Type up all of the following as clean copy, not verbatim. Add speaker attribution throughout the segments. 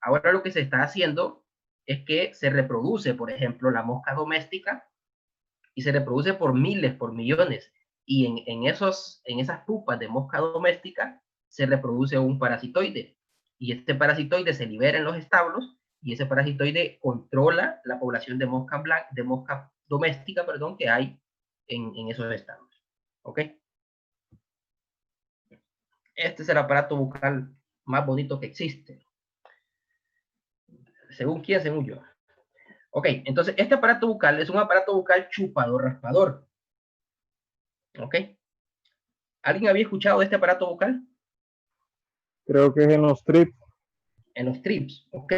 Speaker 1: Ahora lo que se está haciendo es que se reproduce, por ejemplo, la mosca doméstica, y se reproduce por miles, por millones, y en esas pupas de mosca doméstica se reproduce un parasitoide, y este parasitoide se libera en los establos, y ese parasitoide controla la población de mosca doméstica, perdón, que hay en esos establos. ¿Ok? Este es el aparato bucal más bonito que existe. ¿Según quién? Según yo. Ok, entonces este aparato bucal es un aparato bucal chupador-raspador. ¿Ok? ¿Alguien había escuchado de este aparato bucal?
Speaker 2: Creo que es en los trips.
Speaker 1: En los trips. Ok.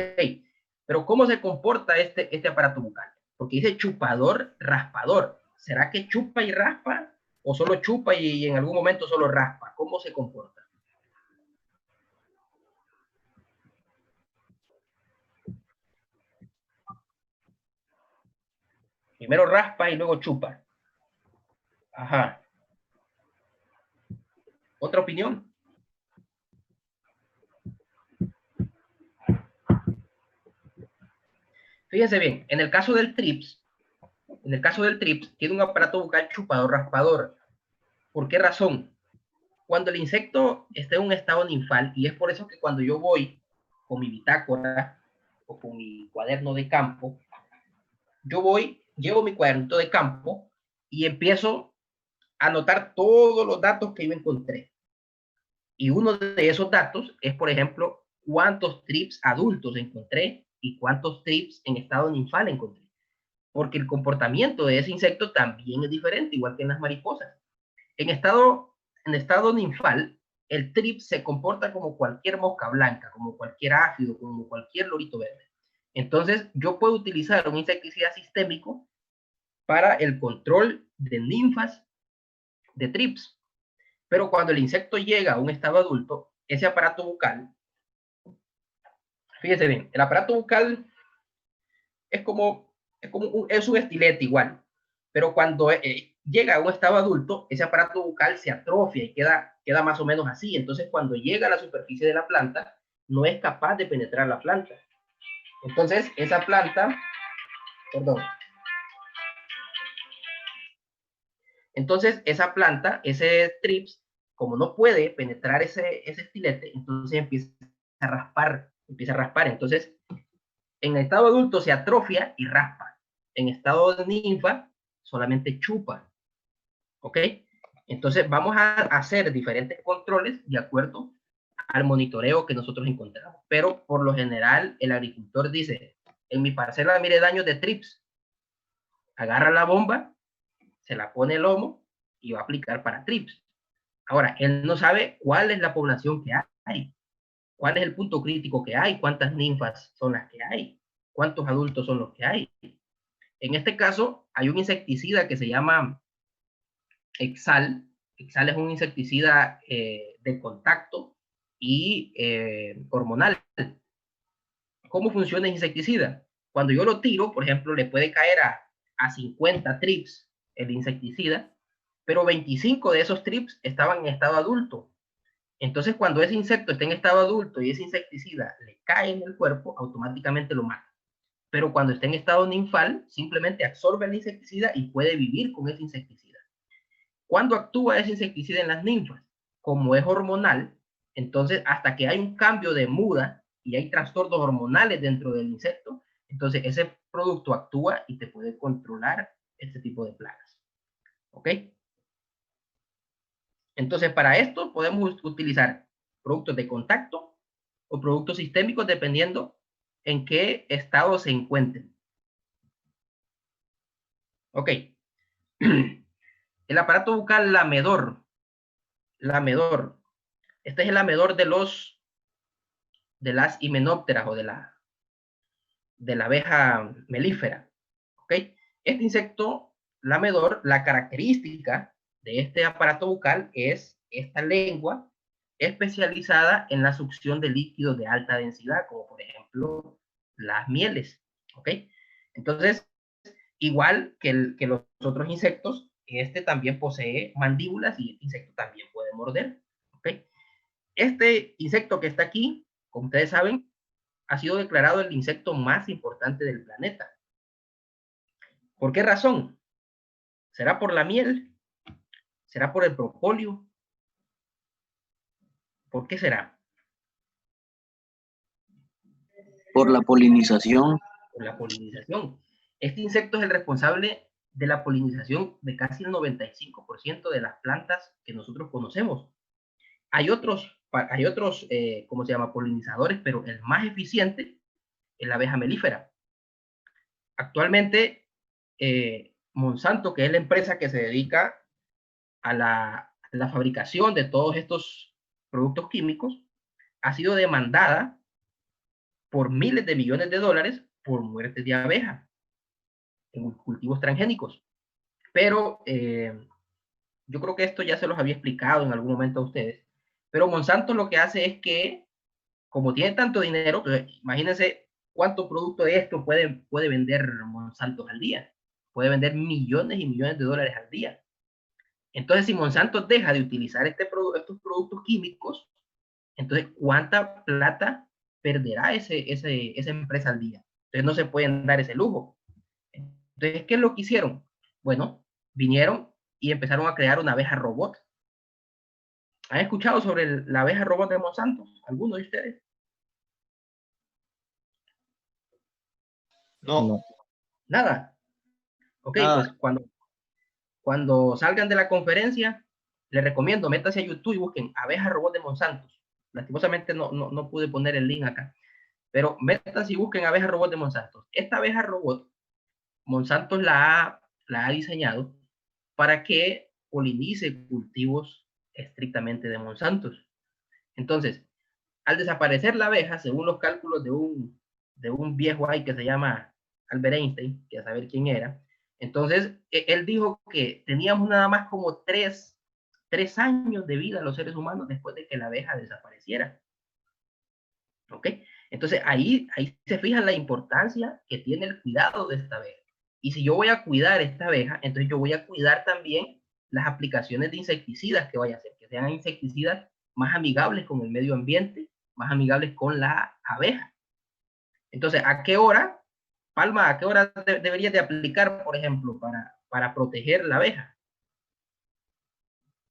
Speaker 1: Pero ¿cómo se comporta este aparato bucal? Porque dice chupador-raspador. ¿Será que chupa y raspa? ¿O solo chupa y en algún momento solo raspa? ¿Cómo se comporta? Primero raspa y luego chupa. Ajá. ¿Otra opinión? Fíjense bien, en el caso del TRIPS, tiene un aparato bucal chupador-raspador. ¿Por qué razón? Cuando el insecto está en un estado ninfal, y es por eso que cuando yo voy con mi bitácora o con mi cuaderno de campo, llevo mi cuadernito de campo y empiezo a anotar todos los datos que yo encontré. Y uno de esos datos es, por ejemplo, cuántos trips adultos encontré y cuántos trips en estado ninfal encontré. Porque el comportamiento de ese insecto también es diferente, igual que en las mariposas. En estado ninfal, el trip se comporta como cualquier mosca blanca, como cualquier áfido, como cualquier lorito verde. Entonces, yo puedo utilizar un insecticida sistémico para el control de ninfas de trips. Pero cuando el insecto llega a un estado adulto, ese aparato bucal, fíjense bien, el aparato bucal es un estilete igual, pero cuando llega a un estado adulto, ese aparato bucal se atrofia y queda más o menos así. Entonces, cuando llega a la superficie de la planta, no es capaz de penetrar la planta. Entonces, esa planta, perdón, entonces esa planta, ese trips, como no puede penetrar ese estilete, entonces empieza a raspar. Entonces, en el estado adulto se atrofia y raspa. En estado de ninfa, solamente chupa. ¿Ok? Entonces vamos a hacer diferentes controles de acuerdo al monitoreo que nosotros encontramos. Pero por lo general el agricultor dice, en mi parcela mire daños de trips, agarra la bomba, se la pone el lomo y va a aplicar para trips. Ahora, él no sabe cuál es la población que hay, cuál es el punto crítico que hay, cuántas ninfas son las que hay, cuántos adultos son los que hay. En este caso, hay un insecticida que se llama Exal. Exal es un insecticida de contacto y hormonal. ¿Cómo funciona el insecticida? Cuando yo lo tiro, por ejemplo, le puede caer a 50 trips el insecticida, pero 25 de esos trips estaban en estado adulto. Entonces, cuando ese insecto está en estado adulto y ese insecticida le cae en el cuerpo, automáticamente lo mata. Pero cuando está en estado ninfal, simplemente absorbe el insecticida y puede vivir con ese insecticida. ¿Cuándo actúa ese insecticida en las ninfas? Como es hormonal, entonces hasta que hay un cambio de muda y hay trastornos hormonales dentro del insecto, entonces ese producto actúa y te puede controlar este tipo de plagas. ¿Ok? Entonces para esto podemos utilizar productos de contacto o productos sistémicos dependiendo en qué estado se encuentren. Ok. El aparato bucal lamedor. Este es el lamedor de las himenópteras o de la abeja melífera. ¿Ok? Este insecto lamedor, la característica de este aparato bucal es esta lengua especializada en la succión de líquidos de alta densidad, como por ejemplo las mieles. ¿Ok? Entonces, igual que los otros insectos, este también posee mandíbulas y este insecto también puede morder. ¿Ok? Este insecto que está aquí, como ustedes saben, ha sido declarado el insecto más importante del planeta. ¿Por qué razón? ¿Será por la miel? ¿Será por el propóleo? ¿Por qué será?
Speaker 3: Por la polinización.
Speaker 1: Por la polinización. Este insecto es el responsable de la polinización de casi el 95% de las plantas que nosotros conocemos. Hay otros, ¿cómo se llama? Polinizadores, pero el más eficiente es la abeja melífera. Actualmente, Monsanto, que es la empresa que se dedica a la fabricación de todos estos productos químicos, ha sido demandada por miles de millones de dólares por muertes de abeja en cultivos transgénicos. Pero yo creo que esto ya se los había explicado en algún momento a ustedes. Pero Monsanto lo que hace es que, como tiene tanto dinero, pues, imagínense cuánto producto de esto puede vender Monsanto al día. Puede vender millones y millones de dólares al día. Entonces, si Monsanto deja de utilizar estos productos químicos, entonces, ¿cuánta plata perderá esa empresa al día? Entonces, no se pueden dar ese lujo. Entonces, ¿qué es lo que hicieron? Bueno, vinieron y empezaron a crear una abeja robot. ¿Han escuchado sobre la abeja robot de Monsanto? ¿Alguno de ustedes?
Speaker 3: No.
Speaker 1: Nada. Ok, pues
Speaker 3: Nada.
Speaker 1: cuando salgan de la conferencia, les recomiendo, métanse a YouTube y busquen abeja robot de Monsanto. Lastimosamente no pude poner el link acá, pero métanse y busquen abeja robot de Monsanto. Esta abeja robot, Monsanto la ha diseñado para que polinice cultivos estrictamente de Monsanto. Entonces, al desaparecer la abeja, según los cálculos de un viejo ahí que se llama Albert Einstein, que a saber quién era, entonces él dijo que teníamos nada más como tres años de vida los seres humanos después de que la abeja desapareciera. ¿Ok? Entonces ahí se fija la importancia que tiene el cuidado de esta abeja. Y si yo voy a cuidar esta abeja, entonces yo voy a cuidar también las aplicaciones de insecticidas que vaya a hacer, que sean insecticidas más amigables con el medio ambiente, más amigables con la abeja. Entonces, ¿a qué hora, Palma, a qué hora deberías de aplicar, por ejemplo, para proteger la abeja?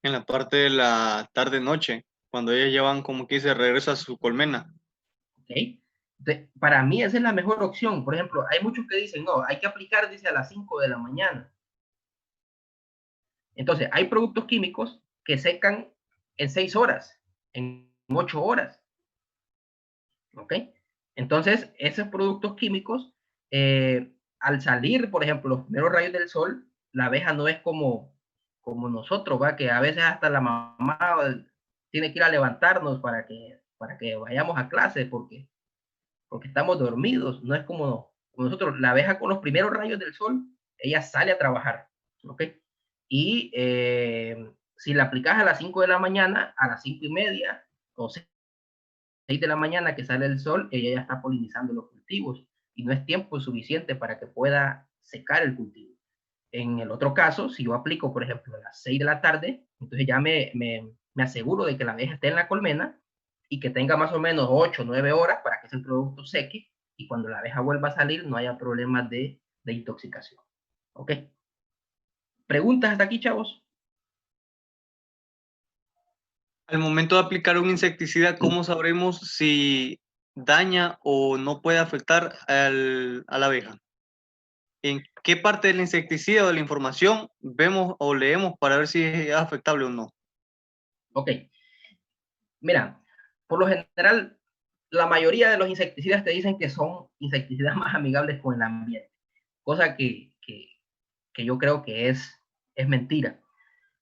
Speaker 3: En la parte de la tarde-noche, cuando ellas ya van como que se regresa a su colmena.
Speaker 1: ¿Ok? Para mí esa es la mejor opción. Por ejemplo, hay muchos que dicen, no, hay que aplicar, dice, a las 5 de la mañana. Entonces, hay productos químicos que secan en 6 horas, en 8 horas. ¿Ok? Entonces, esos productos químicos, al salir, por ejemplo, los primeros rayos del sol, la abeja no es como nosotros, ¿va? Que a veces hasta la mamá tiene que ir a levantarnos para que vayamos a clase porque estamos dormidos. No es como nosotros, la abeja con los primeros rayos del sol, ella sale a trabajar. ¿Ok? Y si la aplicas a las 5 de la mañana, a las 5:30 o 6 de la mañana que sale el sol, ella ya está polinizando los cultivos y no es tiempo suficiente para que pueda secar el cultivo. En el otro caso, si yo aplico, por ejemplo, a las 6 de la tarde, entonces ya me aseguro de que la abeja esté en la colmena y que tenga más o menos 8 o 9 horas para que ese producto seque y cuando la abeja vuelva a salir no haya problemas de intoxicación. ¿Ok? ¿Preguntas hasta aquí, chavos?
Speaker 3: Al momento de aplicar un insecticida, ¿cómo sabremos si daña o no puede afectar a la abeja? ¿En qué parte del insecticida o de la información vemos o leemos para ver si es afectable o no?
Speaker 1: Ok. Mira, por lo general, la mayoría de los insecticidas te dicen que son insecticidas más amigables con el ambiente, cosa que yo creo que es mentira.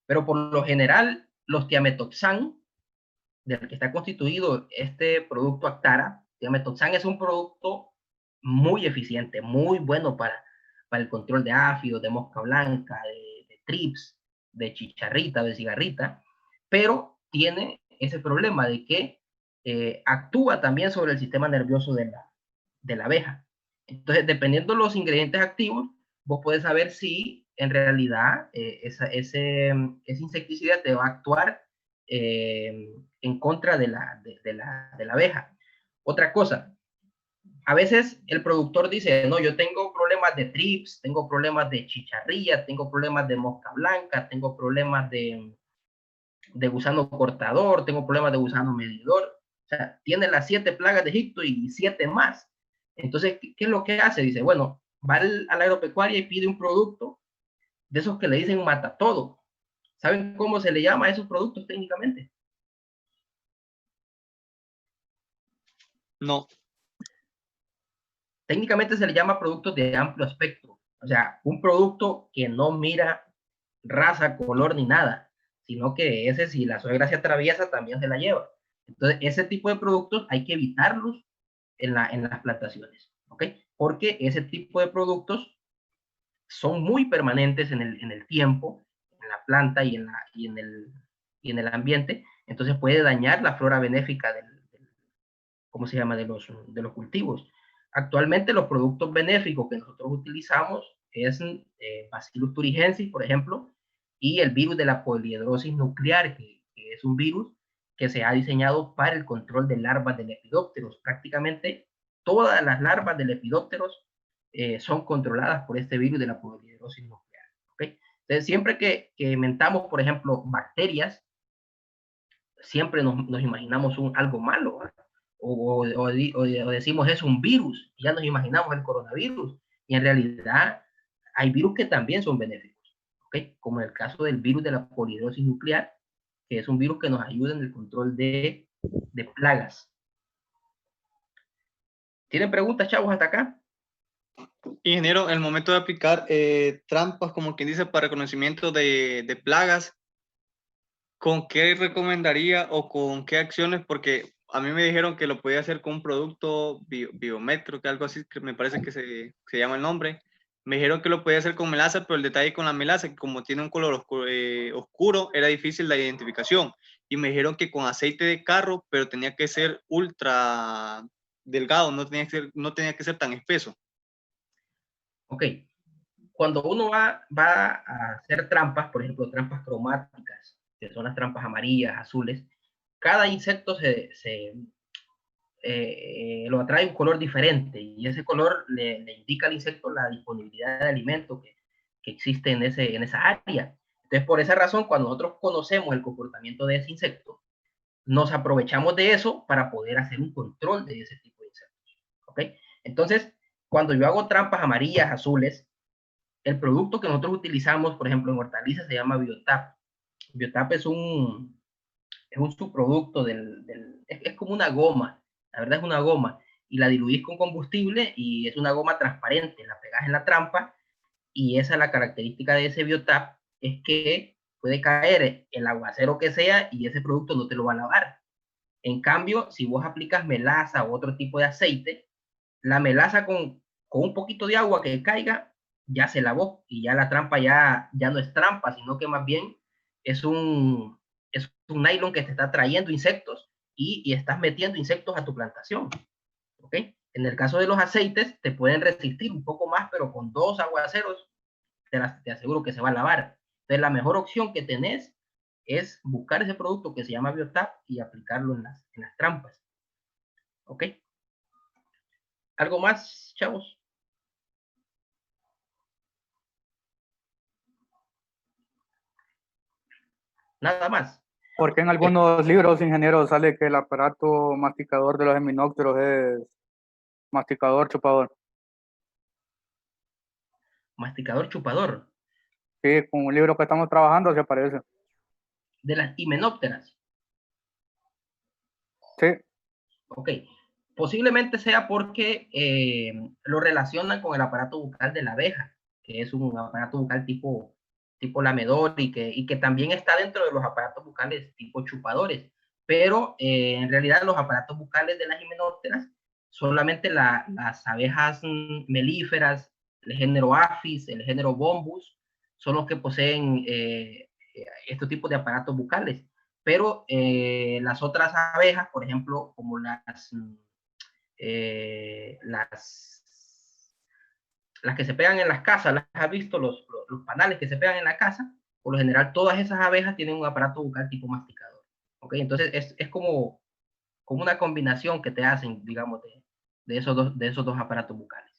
Speaker 1: Pero por lo general, los tiametoxan, del que está constituido este producto Actara, tiametoxan es un producto muy eficiente, muy bueno para el control de áfidos, de mosca blanca, de trips, de chicharrita, de cigarrita, pero tiene ese problema de que actúa también sobre el sistema nervioso de la abeja. Entonces, dependiendo de los ingredientes activos, vos puedes saber si en realidad ese insecticida te va a actuar en contra de la abeja. Otra cosa, a veces el productor dice, no, yo tengo problemas de trips, tengo problemas de chicharrilla, tengo problemas de mosca blanca, tengo problemas de gusano cortador, tengo problemas de gusano medidor. O sea, tiene las 7 plagas de Egipto y 7 más. Entonces, ¿qué es lo que hace? Dice, bueno, va a la agropecuaria y pide un producto de esos que le dicen mata todo. ¿Saben cómo se le llama a esos productos técnicamente?
Speaker 3: No.
Speaker 1: Técnicamente se le llama productos de amplio espectro. O sea, un producto que no mira raza, color ni nada, sino que ese, si la suegra se atraviesa, también se la lleva. Entonces, ese tipo de productos hay que evitarlos en las plantaciones, ¿ok? Porque ese tipo de productos son muy permanentes en el tiempo, en la planta y en el ambiente, entonces puede dañar la flora benéfica ¿cómo se llama? De los cultivos. Actualmente los productos benéficos que nosotros utilizamos es Bacillus thuringiensis, por ejemplo, y el virus de la poliedrosis nuclear, que es un virus que se ha diseñado para el control de larvas de lepidópteros. Prácticamente todas las larvas de lepidópteros son controladas por este virus de la poliedrosis nuclear. ¿Okay? Entonces, siempre que inventamos, por ejemplo, bacterias, siempre nos imaginamos algo malo, ¿verdad? O decimos es un virus, ya nos imaginamos el coronavirus, y en realidad hay virus que también son benéficos, ¿okay? Como en el caso del virus de la polidosis nuclear, que es un virus que nos ayuda en el control de plagas. ¿Tienen preguntas, chavos, hasta acá?
Speaker 3: Ingeniero, el momento de aplicar trampas, como quien dice, para reconocimiento de plagas, ¿con qué recomendaría o con qué acciones? Porque a mí me dijeron que lo podía hacer con un producto biometro, que algo así, que me parece que se llama el nombre. Me dijeron que lo podía hacer con melaza, pero el detalle con la melaza, que como tiene un color oscuro, era difícil la identificación. Y me dijeron que con aceite de carro, pero tenía que ser ultra delgado, no tenía que ser tan espeso.
Speaker 1: Ok. Cuando uno va a hacer trampas, por ejemplo, trampas cromáticas, que son las trampas amarillas, azules, cada insecto lo atrae un color diferente y ese color le indica al insecto la disponibilidad de alimento que existe en esa área. Entonces, por esa razón, cuando nosotros conocemos el comportamiento de ese insecto, nos aprovechamos de eso para poder hacer un control de ese tipo de insectos. ¿Ok? Entonces, cuando yo hago trampas amarillas, azules, el producto que nosotros utilizamos, por ejemplo, en hortalizas se llama Biotap. Biotap es un subproducto es como una goma, la verdad es una goma, y la diluís con combustible y es una goma transparente, la pegás en la trampa y esa es la característica de ese Biotap, es que puede caer el aguacero que sea y ese producto no te lo va a lavar. En cambio, si vos aplicas melaza o otro tipo de aceite, la melaza con un poquito de agua que caiga, ya se lavó y ya la trampa ya no es trampa, sino que más bien es es un nylon que te está trayendo insectos y estás metiendo insectos a tu plantación. ¿Ok? En el caso de los aceites, te pueden resistir un poco más, pero con 2 aguaceros te aseguro que se va a lavar. Entonces, la mejor opción que tenés es buscar ese producto que se llama Biotap y aplicarlo en las trampas. ¿Ok? ¿Algo más, chavos? Nada más.
Speaker 2: Porque en algunos libros, ingenieros, sale que el aparato masticador de los himenópteros es masticador chupador.
Speaker 1: Masticador chupador.
Speaker 2: Sí, con un libro que estamos trabajando se aparece.
Speaker 1: De las himenópteras.
Speaker 2: Sí.
Speaker 1: Ok. Posiblemente sea porque lo relacionan con el aparato bucal de la abeja, que es un aparato bucal tipo lamedor y que también está dentro de los aparatos bucales tipo chupadores. Pero en realidad los aparatos bucales de las himenópteras, solamente las abejas melíferas, el género Apis, el género Bombus, son los que poseen estos tipos de aparatos bucales. Pero las otras abejas, por ejemplo, como las que se pegan en las casas, ¿las has visto? Los panales que se pegan en la casa, por lo general todas esas abejas tienen un aparato bucal tipo masticador. ¿Ok? Entonces es como una combinación que te hacen, digamos, de esos dos aparatos bucales.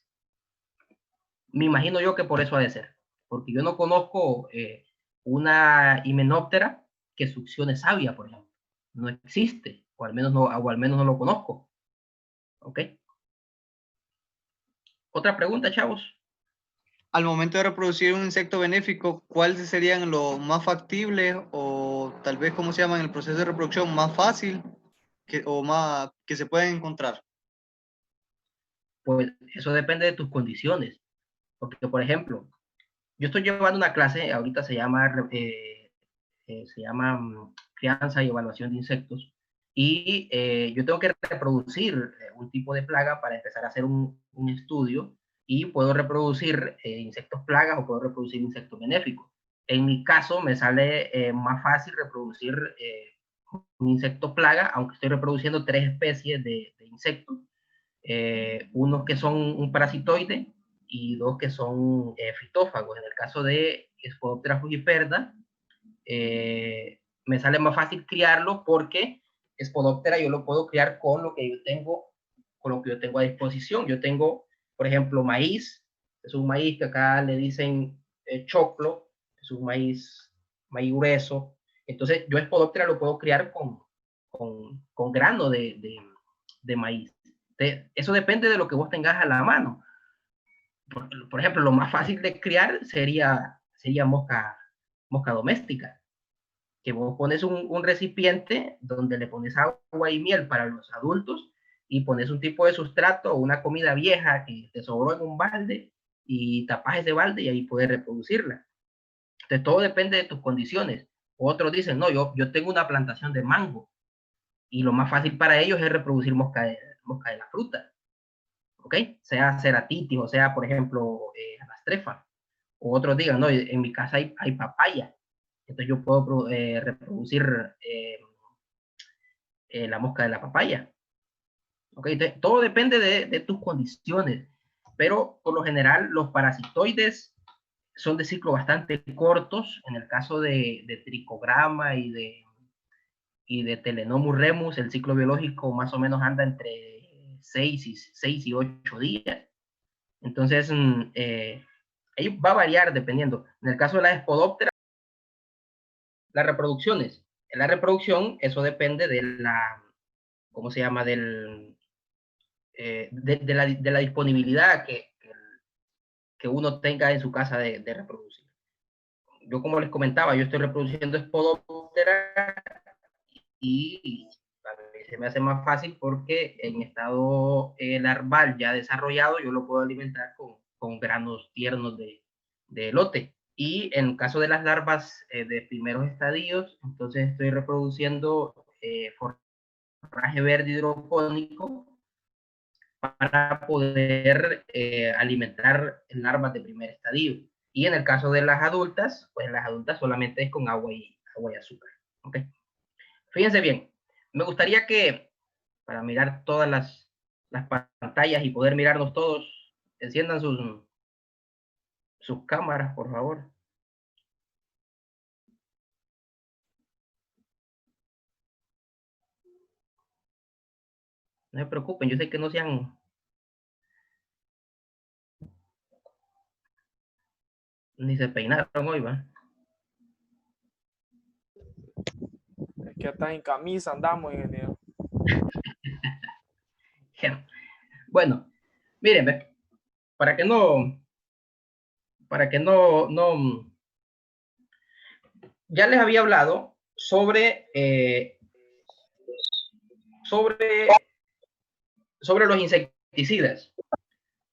Speaker 1: Me imagino yo que por eso ha de ser, porque yo no conozco una himenóptera que succione savia, por ejemplo. No existe, o al menos no lo conozco. ¿Ok? Otra pregunta, chavos.
Speaker 3: Al momento de reproducir un insecto benéfico, ¿cuáles serían los más factibles o tal vez, ¿cómo se llama en el proceso de reproducción? ¿Más fácil o más que se pueden encontrar?
Speaker 1: Pues eso depende de tus condiciones. Porque, por ejemplo, yo estoy llevando una clase, ahorita se llama crianza y evaluación de insectos, y yo tengo que reproducir un tipo de plaga para empezar a hacer un estudio, y puedo reproducir insectos plagas o puedo reproducir insectos benéficos. En mi caso me sale más fácil reproducir un insecto plaga, aunque estoy reproduciendo 3 especies de insectos, unos que son un parasitoide y 2 que son fitófagos. En el caso de Spodoptera frugiperda, me sale más fácil criarlo porque Spodoptera yo lo puedo criar con lo que yo tengo a disposición. Yo tengo, por ejemplo, maíz, es un maíz que acá le dicen choclo, es un maíz grueso. Entonces yo Spodoptera lo puedo criar con grano de maíz. Eso depende de lo que vos tengas a la mano. Por ejemplo, lo más fácil de criar sería mosca doméstica, que vos pones un recipiente donde le pones agua y miel para los adultos y pones un tipo de sustrato o una comida vieja que te sobró en un balde y tapas ese balde y ahí puedes reproducirla. Entonces todo depende de tus condiciones. Otros dicen, no, yo tengo una plantación de mango y lo más fácil para ellos es reproducir mosca de la fruta. ¿Ok? Sea ceratitis o sea, por ejemplo, rastrefa. O otros digan, no, en mi casa hay papaya. Entonces yo puedo reproducir la mosca de la papaya. ¿Ok? Entonces, todo depende de tus condiciones. Pero por lo general los parasitoides son de ciclo bastante cortos. En el caso de tricograma y de Telenomus remus, el ciclo biológico más o menos anda entre 6 y 8 días. Entonces, va a variar dependiendo. En el caso de las Spodoptera, las reproducciones. En la reproducción, eso depende de la, ¿cómo se llama? De la disponibilidad que uno tenga en su casa de reproducir. Yo, como les comentaba, yo estoy reproduciendo Spodoptera y a mí se me hace más fácil porque en estado larval ya desarrollado yo lo puedo alimentar con granos tiernos de elote. Y en caso de las larvas de primeros estadios, entonces estoy reproduciendo forraje verde hidropónico para poder alimentar larvas de primer estadio. Y en el caso de las adultas, pues las adultas solamente es con agua y azúcar. ¿Okay? Fíjense bien, me gustaría que para mirar todas las pantallas y poder mirarnos todos, enciendan sus cámaras, por favor. No se preocupen, yo sé que no sean... Ni se peinaron hoy, ¿va?
Speaker 4: Es que hasta en camisa andamos, ingeniero.
Speaker 1: Bueno, miren, para que no, ya les había hablado sobre los insecticidas,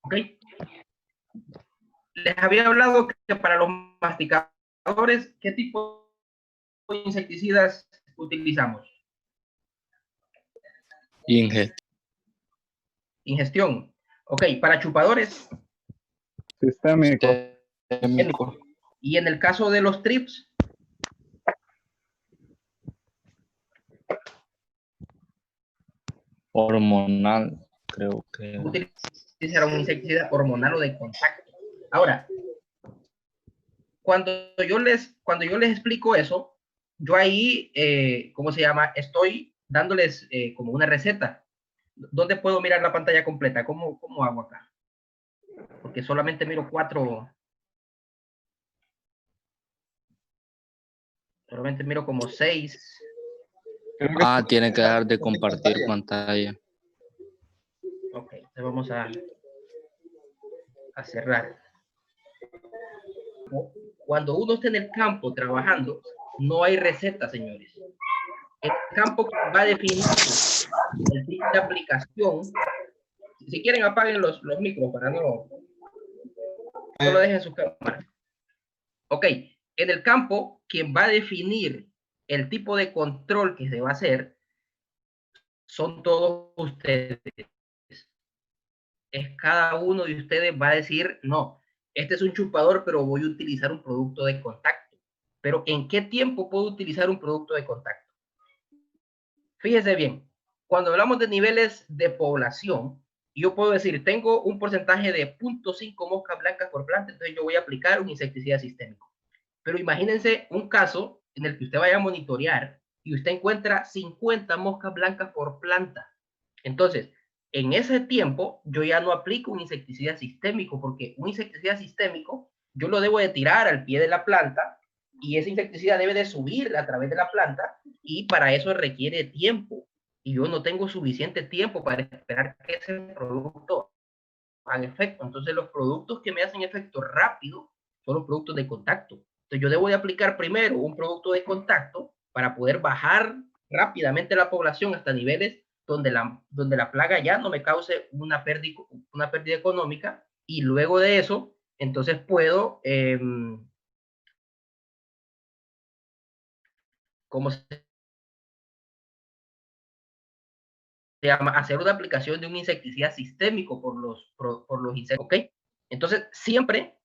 Speaker 1: ¿ok? Les había hablado que para los masticadores, ¿qué tipo de insecticidas utilizamos? Ingestión. Ok, para chupadores.
Speaker 2: Sistémico.
Speaker 1: Y en el caso de los trips.
Speaker 5: Hormonal, creo que.
Speaker 1: Utilizar un insecticida hormonal o de contacto. Ahora, cuando yo les explico eso, yo ahí, ¿cómo se llama? Estoy dándoles como una receta ¿Dónde puedo mirar la pantalla completa? ¿Cómo hago acá? Porque solamente miro 4. Solamente miro como 6.
Speaker 5: Ah, tiene que dejar de compartir pantalla.
Speaker 1: Ok, entonces vamos a cerrar. Cuando uno está en el campo trabajando, no hay receta, señores. El campo va a definir el tipo de aplicación. Si quieren, apaguen los micros para no lo dejen su cámara. Ok, en el campo, quien va a definir el tipo de control que se va a hacer son todos ustedes. Es cada uno de ustedes va a decir, no, este es un chupador, pero voy a utilizar un producto de contacto. Pero ¿en qué tiempo puedo utilizar un producto de contacto? Fíjese bien, cuando hablamos de niveles de población, yo puedo decir, tengo un porcentaje de 0.5 moscas blancas por planta, entonces yo voy a aplicar un insecticida sistémico. Pero imagínense un caso en el que usted vaya a monitorear y usted encuentra 50 moscas blancas por planta. Entonces, en ese tiempo, yo ya no aplico un insecticida sistémico, porque un insecticida sistémico yo lo debo de tirar al pie de la planta y ese insecticida debe de subir a través de la planta y para eso requiere tiempo. Y yo no tengo suficiente tiempo para esperar que ese producto haga efecto. Entonces, los productos que me hacen efecto rápido son los productos de contacto. Entonces, yo debo de aplicar primero un producto de contacto para poder bajar rápidamente la población hasta niveles donde la plaga ya no me cause una pérdida económica y luego de eso, entonces puedo, ¿cómo se llama? Hacer una aplicación de un insecticida sistémico por los insectos, ¿ok? Entonces, siempre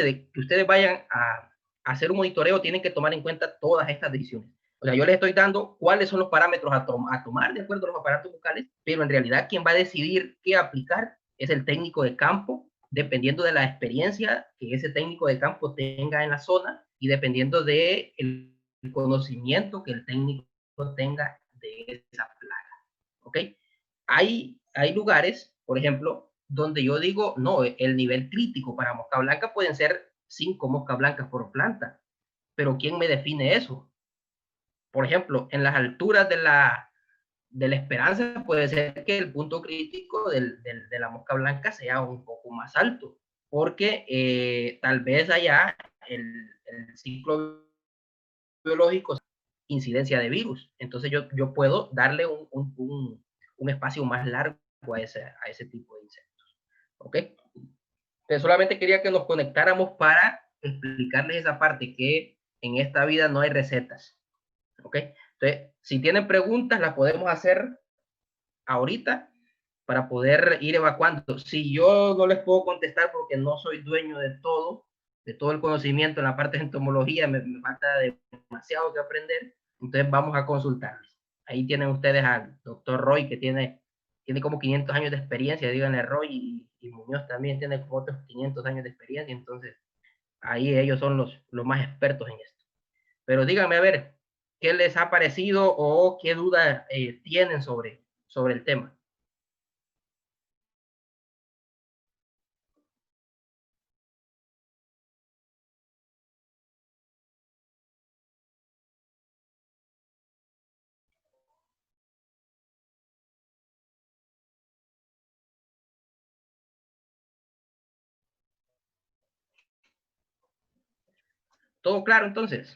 Speaker 1: de que ustedes vayan a hacer un monitoreo, tienen que tomar en cuenta todas estas decisiones. O sea, yo les estoy dando cuáles son los parámetros a tomar de acuerdo a los aparatos bucales, pero en realidad quien va a decidir qué aplicar es el técnico de campo, dependiendo de la experiencia que ese técnico de campo tenga en la zona y dependiendo del conocimiento que el técnico tenga de esa plaga. ¿Ok? Hay lugares, por ejemplo, donde yo digo, no, el nivel crítico para mosca blanca pueden ser 5 moscas blancas por planta, pero ¿quién me define eso? Por ejemplo, en las alturas de la esperanza puede ser que el punto crítico de la mosca blanca sea un poco más alto, porque tal vez allá el ciclo biológico incidencia de virus. Entonces yo puedo darle un espacio más largo a ese tipo de insectos. ¿Ok? Entonces solamente quería que nos conectáramos para explicarles esa parte, que en esta vida no hay recetas. ¿Ok? Entonces, si tienen preguntas, las podemos hacer ahorita para poder ir evacuando. Si yo no les puedo contestar porque no soy dueño de todo el conocimiento en la parte de entomología, me falta demasiado que aprender, entonces vamos a consultarles. Ahí tienen ustedes al doctor Roy, que tiene como 500 años de experiencia, díganle Roy, y Muñoz también tiene como otros 500 años de experiencia, entonces ahí ellos son los más expertos en esto. Pero díganme a ver, ¿qué les ha parecido o qué dudas tienen sobre el tema? ¿Todo claro entonces?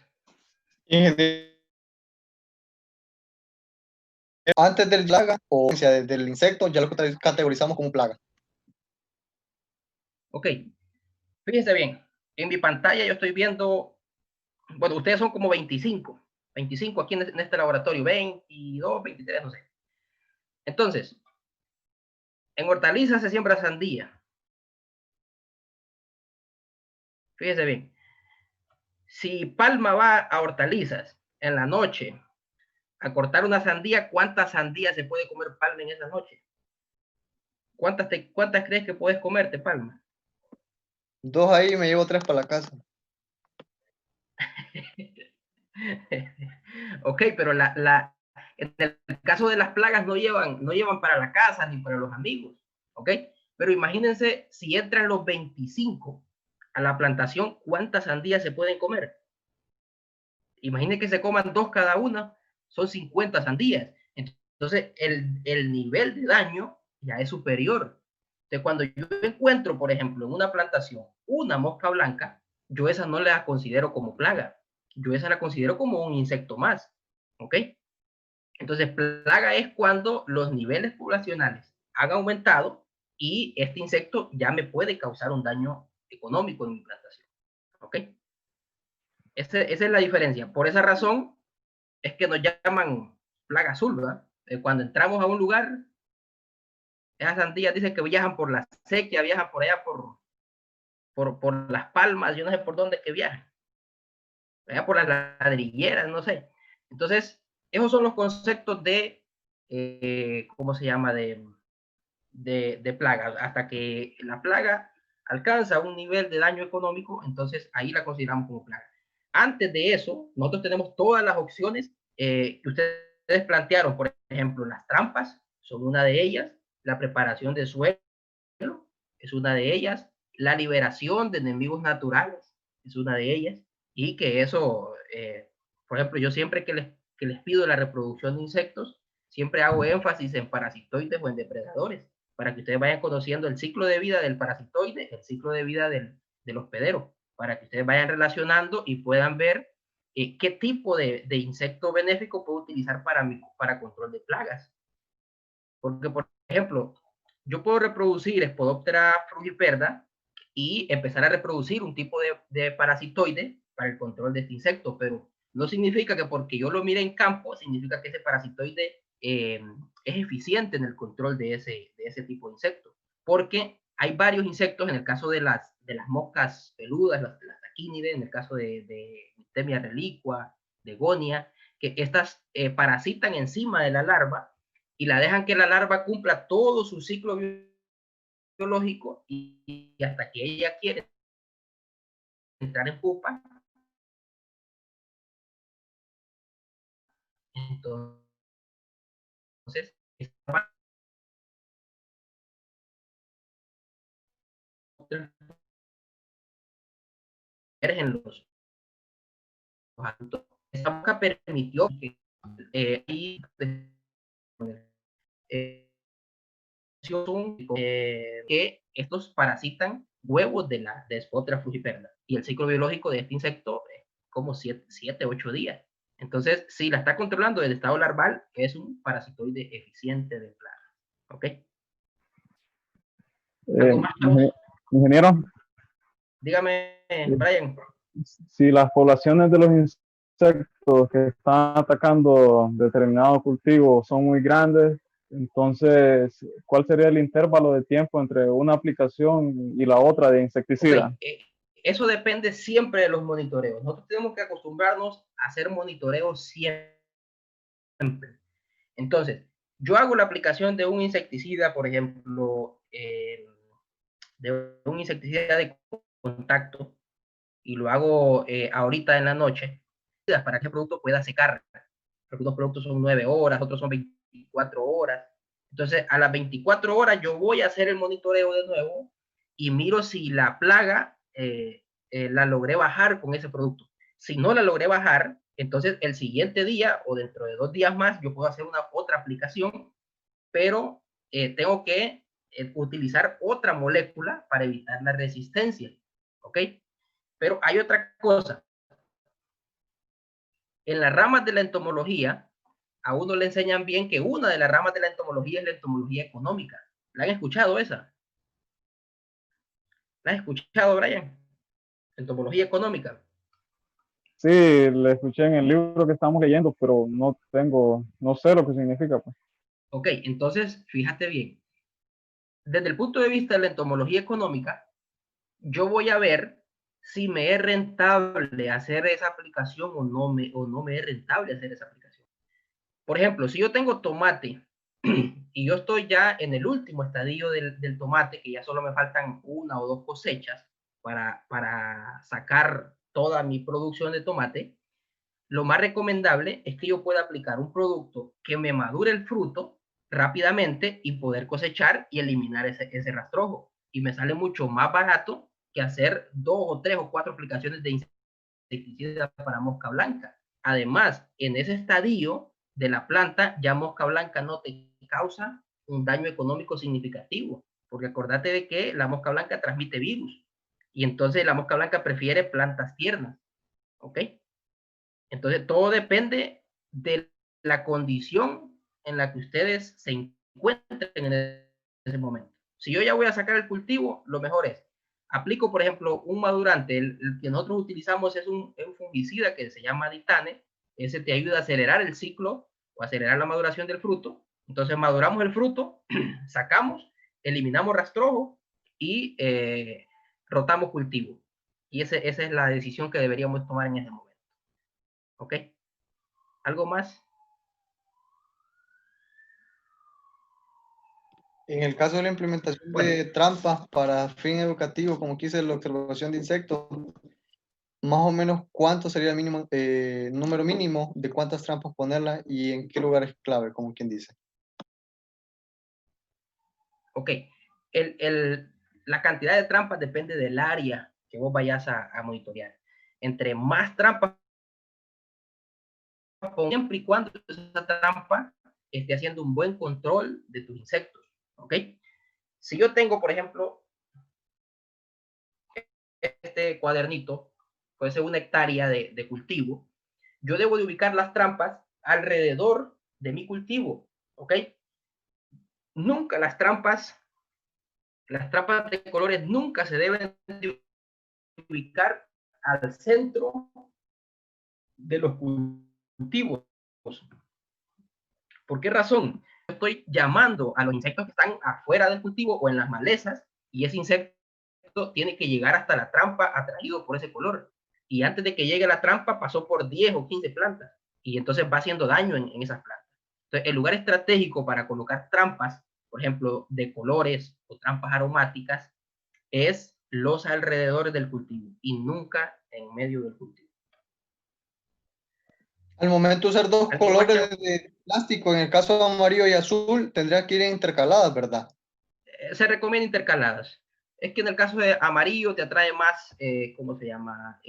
Speaker 6: Antes del plaga o del insecto, ya lo categorizamos como plaga.
Speaker 1: Ok, fíjense bien, en mi pantalla yo estoy viendo, bueno, ustedes son como 25 aquí en este laboratorio, 22, 23, no sé. Entonces, en hortalizas se siembra sandía. Fíjense bien, si Palma va a hortalizas en la noche a cortar una sandía, ¿cuántas sandías se puede comer Palma en esa noche? ¿Cuántas crees que puedes comerte, Palma?
Speaker 6: 2 ahí, me llevo 3 para la casa.
Speaker 1: Ok, pero En el caso de las plagas no llevan para la casa ni para los amigos, ¿ok? Pero imagínense si entran los 25 a la plantación, ¿cuántas sandías se pueden comer? Imaginen que se coman 2 cada una, son 50 sandías. Entonces, el nivel de daño ya es superior. Entonces, cuando yo encuentro, por ejemplo, en una plantación, una mosca blanca, yo esa no la considero como plaga. Yo esa la considero como un insecto más, ¿ok? Entonces, plaga es cuando los niveles poblacionales han aumentado y este insecto ya me puede causar un daño económico en mi plantación, ¿ok? Esa es la diferencia. Por esa razón es que nos llaman plaga azul, ¿verdad? Cuando entramos a un lugar, esas sandías dicen que viajan por la sequía, viajan por allá por las palmas, yo no sé por dónde que viajan, allá por las ladrilleras, no sé. Entonces, esos son los conceptos de, ¿cómo se llama? De plaga. Hasta que la plaga alcanza un nivel de daño económico, entonces ahí la consideramos como plaga. Antes de eso, nosotros tenemos todas las opciones que ustedes plantearon. Por ejemplo, las trampas son una de ellas, la preparación de suelo es una de ellas, la liberación de enemigos naturales es una de ellas, y que eso, por ejemplo, yo siempre que les pido la reproducción de insectos, siempre hago énfasis en parasitoides o en depredadores, para que ustedes vayan conociendo el ciclo de vida del parasitoide, el ciclo de vida del hospedero, para que ustedes vayan relacionando y puedan ver qué tipo de insecto benéfico puedo utilizar para control de plagas. Porque, por ejemplo, yo puedo reproducir Spodoptera frugiperda y empezar a reproducir un tipo de parasitoide para el control de este insecto, pero no significa que porque yo lo mire en campo, significa que ese parasitoide es eficiente en el control de ese tipo de insecto, porque hay varios insectos, en el caso de las moscas peludas, las taquínides, en el caso de Temia reliqua, de Gonia, que estas parasitan encima de la larva y la dejan que la larva cumpla todo su ciclo biológico y hasta que ella quiere entrar en pupa, entonces esta en los adultos. Esta mosca permitió que que estos parasitan huevos de Spodoptera frugiperda y el ciclo biológico de este insecto es como 7, 8 días. Entonces, si la está controlando del estado larval, es un parasitoide eficiente de plaga. ¿Ok? ¿Algo más?
Speaker 7: Ingeniero,
Speaker 1: Dígame, Brian.
Speaker 7: si las poblaciones de los insectos que están atacando determinados cultivos son muy grandes, entonces, ¿cuál sería el intervalo de tiempo entre una aplicación y la otra de insecticida?
Speaker 1: Okay. Eso depende siempre de los monitoreos. Nosotros tenemos que acostumbrarnos a hacer monitoreos siempre. Entonces, yo hago la aplicación de un insecticida, por ejemplo, de un insecticida de contacto, y lo hago ahorita en la noche, para que el producto pueda secar. Algunos productos son 9 horas, otros son 24 horas. Entonces, a las 24 horas yo voy a hacer el monitoreo de nuevo y miro si la plaga la logré bajar con ese producto. Si no la logré bajar, entonces el siguiente día o dentro de 2 días más yo puedo hacer otra aplicación, pero tengo que utilizar otra molécula para evitar la resistencia. ¿Ok? Pero hay otra cosa. En las ramas de la entomología, a uno le enseñan bien que una de las ramas de la entomología es la entomología económica. ¿La han escuchado esa? ¿La has escuchado, Brian? Entomología económica.
Speaker 7: Sí, le escuché en el libro que estamos leyendo, pero no sé lo que significa, pues.
Speaker 1: Ok, entonces, fíjate bien. Desde el punto de vista de la entomología económica, yo voy a ver si me es rentable hacer esa aplicación o no me es rentable hacer esa aplicación. Por ejemplo, si yo tengo tomate y yo estoy ya en el último estadio del tomate, que ya solo me faltan 1 o 2 cosechas para sacar toda mi producción de tomate, lo más recomendable es que yo pueda aplicar un producto que me madure el fruto rápidamente y poder cosechar y eliminar ese rastrojo. Y me sale mucho más barato que hacer 2 o 3 o 4 aplicaciones de insecticida para mosca blanca. Además, en ese estadio de la planta, ya mosca blanca no te causa un daño económico significativo, porque acordate de que la mosca blanca transmite virus, y entonces la mosca blanca prefiere plantas tiernas, ¿ok? Entonces, todo depende de la condición en la que ustedes se encuentren en ese momento. Si yo ya voy a sacar el cultivo, lo mejor es, aplico, por ejemplo, un madurante. El que nosotros utilizamos es un fungicida que se llama Ditane. Ese te ayuda a acelerar el ciclo o acelerar la maduración del fruto. Entonces, maduramos el fruto, sacamos, eliminamos rastrojo y rotamos cultivo. Y esa es la decisión que deberíamos tomar en ese momento. ¿Ok? ¿Algo más?
Speaker 6: En el caso de la implementación de trampas para fin educativo, como quise la observación de insectos, más o menos cuánto sería el mínimo, número mínimo de cuántas trampas ponerlas y en qué lugares clave, como quien dice.
Speaker 1: Ok. La cantidad de trampas depende del área que vos vayas a monitorear. Entre más trampas, siempre y cuando esa trampa esté haciendo un buen control de tus insectos. ¿Ok? Si yo tengo, por ejemplo, este cuadernito, puede ser 1 hectárea de cultivo, yo debo de ubicar las trampas alrededor de mi cultivo, ¿ok? Nunca las trampas de colores nunca se deben de ubicar al centro de los cultivos. ¿Por qué razón? Estoy llamando a los insectos que están afuera del cultivo o en las malezas, y ese insecto tiene que llegar hasta la trampa atraído por ese color. Y antes de que llegue a la trampa pasó por 10 o 15 plantas, y entonces va haciendo daño en esas plantas. Entonces, el lugar estratégico para colocar trampas, por ejemplo, de colores o trampas aromáticas, es los alrededores del cultivo y nunca en medio del cultivo.
Speaker 6: Al momento de usar 2 colores de plástico, en el caso de amarillo y azul, tendría que ir intercaladas, ¿verdad?
Speaker 1: Se recomienda intercaladas. Es que en el caso de amarillo te atrae más, ¿cómo se llama?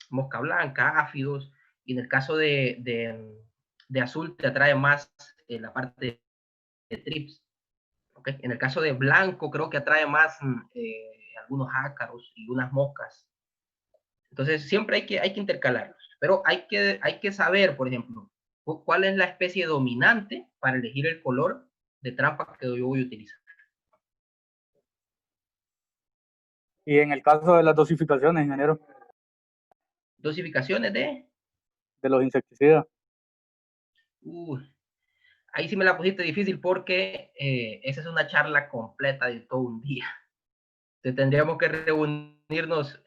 Speaker 1: Mosca blanca, áfidos, y en el caso de azul te atrae más la parte de trips. ¿Okay? En el caso de blanco creo que atrae más algunos ácaros y unas moscas. Entonces siempre hay que intercalarlos, pero hay que saber, por ejemplo, cuál es la especie dominante para elegir el color de trampa que yo voy a utilizar.
Speaker 2: Y en el caso de las dosificaciones, ingeniero,
Speaker 1: Dosificaciones de
Speaker 2: los insecticidas.
Speaker 1: Ahí sí me la pusiste difícil porque esa es una charla completa de todo un día. Entonces, tendríamos que reunirnos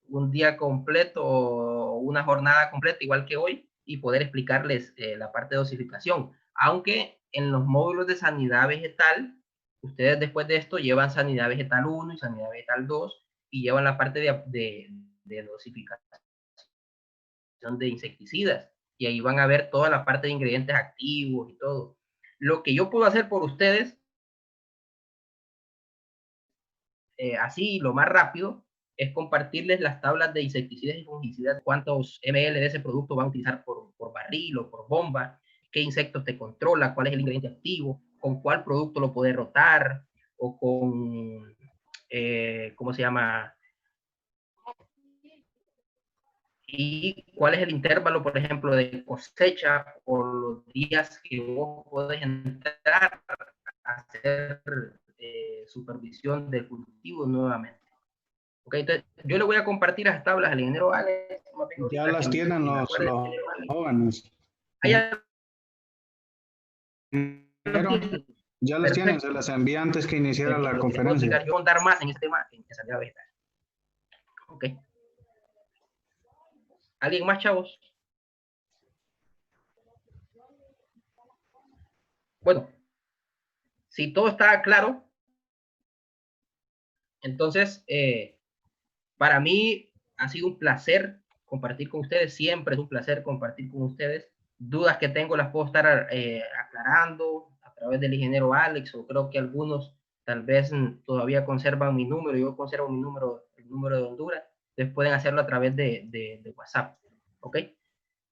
Speaker 1: un día completo o una jornada completa, igual que hoy, y poder explicarles la parte de dosificación. Aunque en los módulos de sanidad vegetal, ustedes después de esto llevan sanidad vegetal 1 y sanidad vegetal 2 y llevan la parte de dosificación de insecticidas. Y ahí van a ver toda la parte de ingredientes activos y todo. Lo que yo puedo hacer por ustedes, así lo más rápido, es compartirles las tablas de insecticidas y fungicidas, cuántos ml de ese producto van a utilizar por barril o por bomba, qué insectos te controla, cuál es el ingrediente activo, con cuál producto lo puedes rotar, o con, ¿cómo se llama? Y cuál es el intervalo, por ejemplo, de cosecha o los días que vos podés entrar a hacer supervisión del cultivo nuevamente. Okay, entonces yo le voy a compartir las tablas al ingeniero Alex.
Speaker 8: Ya las tienen los jóvenes. Ya las tienen, se las envié antes que iniciara la conferencia.
Speaker 1: Yo voy a dar más en este tema en sanidad vegetal. Ok. ¿Alguien más, chavos? Bueno, si todo está claro, entonces para mí ha sido un placer compartir con ustedes. Siempre es un placer compartir con ustedes. Dudas que tengo las puedo estar aclarando a través del ingeniero Alex, o creo que algunos tal vez todavía conservan mi número. Yo conservo mi número, el número de Honduras. Ustedes pueden hacerlo a través de WhatsApp. ¿Ok?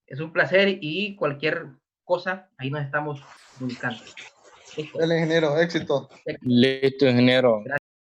Speaker 1: Es un placer y cualquier cosa, ahí nos estamos comunicando. Listo.
Speaker 6: El ingeniero, éxito.
Speaker 5: Listo, ingeniero.